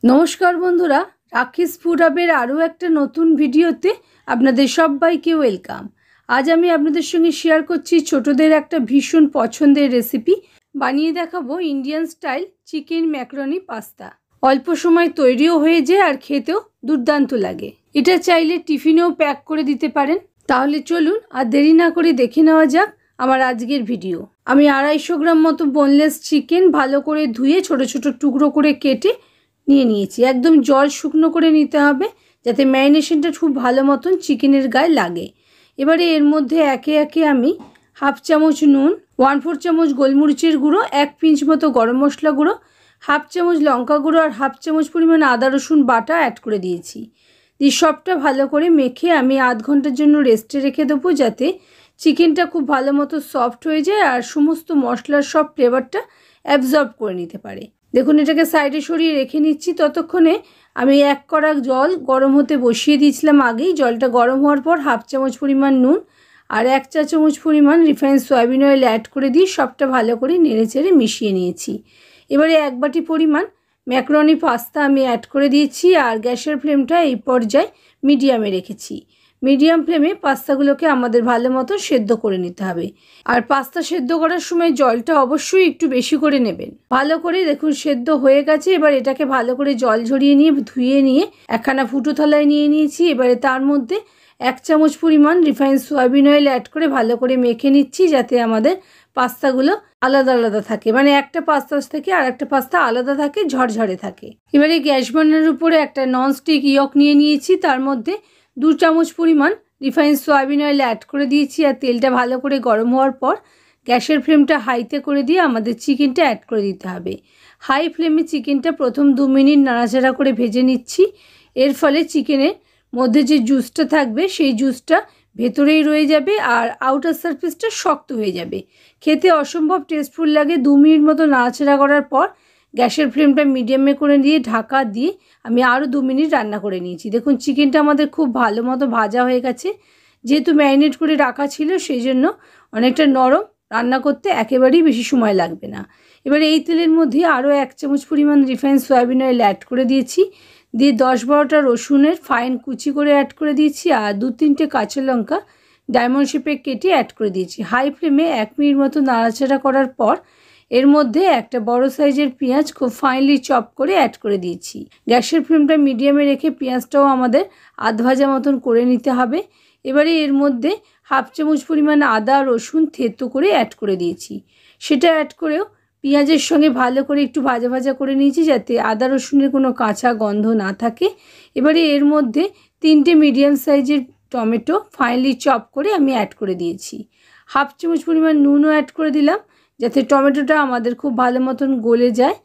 নমস্কার বন্ধুরা, রাখিস ফুড হাবের আরও একটা নতুন ভিডিওতে আপনাদের সবাইকে ওয়েলকাম। আজ আমি আপনাদের সঙ্গে শেয়ার করছি ছোটদের একটা ভীষণ পছন্দের রেসিপি। বানিয়ে দেখাবো Indian style chicken macaroni pasta. অল্প সময় তৈরিও হয়ে যায় আর খেতেও দুর্দান্ত লাগে। এটা চাইলে টিফিনেও প্যাক করে দিতে পারেন। তাহলে চলুন আর দেরি না করে দেখে নেওয়া যাক আমার আজকের ভিডিও। আমি 250 গ্রাম মতো বোনলেস চিকেন ভালো করে ধুয়ে ছোট ছোট টুকরো করে কেটে নিয়ে নিয়েছি। একদম জল শুকনো করে নিতে হবে যাতে ম্যারিনেশনটা খুব ভালো মতন চিকেনের গায়ে লাগে। এবারে এর মধ্যে একে একে আমি 1/2 চামচ নুন, 1/4 চামচ গোলমরিচের গুঁড়ো, 1 পিঞ্চ মতো গরম মশলা গুঁড়ো, 1/2 চামচ লঙ্কা গুঁড়ো আর 1/2 চামচ পরিমাণ আদা রসুন বাটা অ্যাড করে দিয়েছি। দিয়ে সবটা ভালো করে মেখে আমি আধ ঘন্টার জন্য রেস্টে রেখে দেবো যাতে চিকেনটা খুব ভালো মতো সফট হয়ে যায় আর সমস্ত মশলার সব ফ্লেভারটা অ্যাবজর্ব করে নিতে পারে। দেখুন, এটাকে সাইডে সরিয়ে রেখে নিচ্ছি। ততক্ষণে আমি 1 কড়া জল গরম হতে বসিয়ে দিয়েছিলাম আগেই। জলটা গরম হওয়ার পর 1/2 চামচ পরিমাণ নুন আর 1 চা চামচ পরিমাণ রিফাইন্ড সয়াবিন অয়েল অ্যাড করে দিয়ে সবটা ভালো করে নেড়েচেড়ে মিশিয়ে নিয়েছি। এবারে 1 বাটি পরিমাণ ম্যাকারনি পাস্তা আমি অ্যাড করে দিয়েছি আর গ্যাসের ফ্লেমটা এই পর্যায়ে মিডিয়ামে রেখেছি। মিডিয়াম ফ্লেমে পাস্তাগুলোকে আমাদের ভালো মতো সেদ্ধ করে নিতে হবে। আর পাস্তা সেদ্ধ করার সময় জলটা অবশ্যই একটু বেশি করে নেবেন। ভালো করে দেখুন সেদ্ধ হয়ে গেছে। এবার এটাকে ভালো করে জল ঝরিয়ে নিয়ে ধুয়ে নিয়ে একখানা ফুটো থালায় নিয়ে নিয়েছি। এবারে তার মধ্যে 1 চামচ পরিমাণ রিফাইন্ড সয়াবিন অয়েল অ্যাড করে ভালো করে মেখে নিচ্ছি যাতে আমাদের পাস্তাগুলো আলাদা আলাদা থাকে, মানে একটা পাস্তা থেকে আর একটা পাস্তা আলাদা থাকে, ঝরঝরে থাকে। এবারে গ্যাস বার্নারের উপরে একটা ননস্টিক ইয়ক নিয়ে নিয়েছি। তার মধ্যে 2 চামচ পরিমাণ রিফাইন্ড সয়াবিন অয়েল অ্যাড করে দিয়েছি আর তেলটা ভালো করে গরম হওয়ার পর গ্যাসের ফ্লেমটা হাইতে করে দিয়ে আমাদের চিকেনটা অ্যাড করে দিতে হবে। হাই ফ্লেমে চিকেনটা প্রথম 2 মিনিট নাড়াচাড়া করে ভেজে নিচ্ছি। এর ফলে চিকেনের মধ্যে যে জুসটা থাকবে সেই জুসটা ভেতরেই রয়ে যাবে আর আউটার সারফেসটা শক্ত হয়ে যাবে। খেতে অসম্ভব টেস্টফুল লাগে। 2 মিনিট মতো নাড়াচাড়া করার পর গ্যাসের ফ্লেমটা মিডিয়ামে করে দিয়ে ঢাকা দিয়ে আমি আরও 2 মিনিট রান্না করে নিয়েছি। দেখুন চিকেনটা আমাদের খুব ভালো মতো ভাজা হয়ে গেছে। যেহেতু ম্যারিনেট করে রাখা ছিল সেই জন্য অনেকটা নরম, রান্না করতে একেবারেই বেশি সময় লাগবে না। এবারে এই তেলের মধ্যে আরও 1 চামচ পরিমাণ রিফাইন্ড সয়াবিন অয়েল অ্যাড করে দিয়েছি। দিয়ে 10-12টা রসুনের ফাইন কুচি করে অ্যাড করে দিয়েছি আর 2-3টে কাঁচা লঙ্কা ডায়মন্ড শেপে কেটে অ্যাড করে দিয়েছি। হাই ফ্লেমে 1 মিনিট মতো নাড়াচাড়া করার পর এর মধ্যে একটা বড় সাইজের পেঁয়াজ খুব ফাইনলি চপ করে অ্যাড করে দিয়েছি। গ্যাসের ফ্লেমটা মিডিয়ামে রেখে পেঁয়াজটাও আমাদের আধ ভাজা মতন করে নিতে হবে। এবারে এর মধ্যে 1/2 চামচ পরিমাণ আদা রসুন থেতো করে অ্যাড করে দিয়েছি। সেটা অ্যাড করেও পেঁয়াজের সঙ্গে ভালো করে একটু ভাজা ভাজা করে নিয়েছি যাতে আদা রসুনের কোনো কাঁচা গন্ধ না থাকে। এবারে এর মধ্যে 3টে মিডিয়াম সাইজের টমেটো ফাইনলি চপ করে আমি অ্যাড করে দিয়েছি। 1/2 চামচ পরিমাণ নুনও অ্যাড করে দিলাম যাতে টমেটোটা আমাদের খুব ভালো মতন গলে যায়।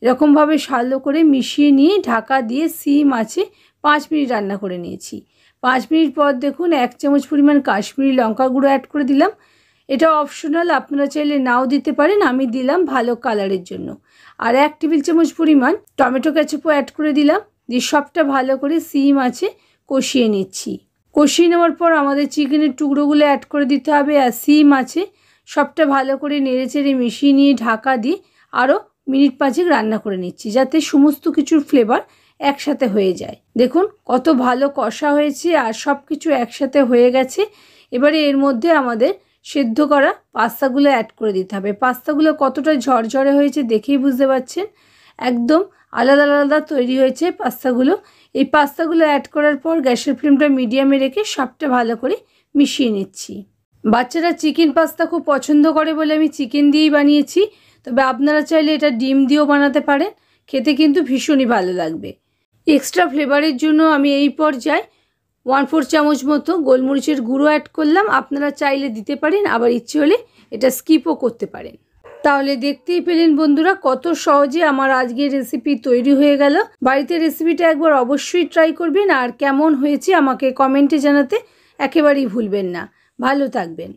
এরকমভাবে ভালো করে মিশিয়ে নিয়ে ঢাকা দিয়ে সিম আঁচে 5 মিনিট রান্না করে নিয়েছি। 5 মিনিট পর দেখুন 1 চামচ পরিমাণ কাশ্মীরি লঙ্কা গুঁড়ো অ্যাড করে দিলাম। এটা অপশনাল, আপনারা চাইলে নাও দিতে পারেন, আমি দিলাম ভালো কালারের জন্য। আর 1 টেবিল চামচ পরিমাণ টমেটো কেচাপও অ্যাড করে দিলাম। দিয়ে সবটা ভালো করে সিম আঁচে কষিয়ে নিচ্ছি। কষিয়ে নেওয়ার পর আমাদের চিকেনের টুকরোগুলো অ্যাড করে দিতে হবে আর সিম আঁচে সবটা ভালো করে নেড়েচেড়ে মিশিয়ে নিয়ে ঢাকা দিয়ে আরও মিনিট 5 রান্না করে নিচ্ছি যাতে সমস্ত কিছুর ফ্লেভার একসাথে হয়ে যায়। দেখুন কত ভালো কষা হয়েছে আর সব কিছু একসাথে হয়ে গেছে। এবারে এর মধ্যে আমাদের সেদ্ধ করা পাস্তাগুলো অ্যাড করে দিতে হবে। পাস্তাগুলো কতটা ঝরঝরে হয়েছে দেখেই বুঝতে পারছেন। একদম আলাদা আলাদা তৈরি হয়েছে পাস্তাগুলো। এই পাস্তাগুলো অ্যাড করার পর গ্যাসের ফ্লেমটা মিডিয়ামে রেখে সবটা ভালো করে মিশিয়ে নিচ্ছি। বাচ্চারা চিকেন পাস্তা খুব পছন্দ করে বলে আমি চিকেন দিয়েই বানিয়েছি, তবে আপনারা চাইলে এটা ডিম দিয়েও বানাতে পারেন। খেতে কিন্তু ভীষণই ভালো লাগবে। এক্সট্রা ফ্লেভারের জন্য আমি এই পর্যায়ে 1/4 চামচ মতো গোলমরিচের গুঁড়ো অ্যাড করলাম। আপনারা চাইলে দিতে পারেন, আবার ইচ্ছে হলে এটা স্কিপও করতে পারেন। তাহলে দেখতেই পেলেন বন্ধুরা কত সহজে আমার আজকের রেসিপি তৈরি হয়ে গেল। বাড়িতে রেসিপিটা একবার অবশ্যই ট্রাই করবেন আর কেমন হয়েছে আমাকে কমেন্টে জানাতে একেবারেই ভুলবেন না। ভালো থাকবেন।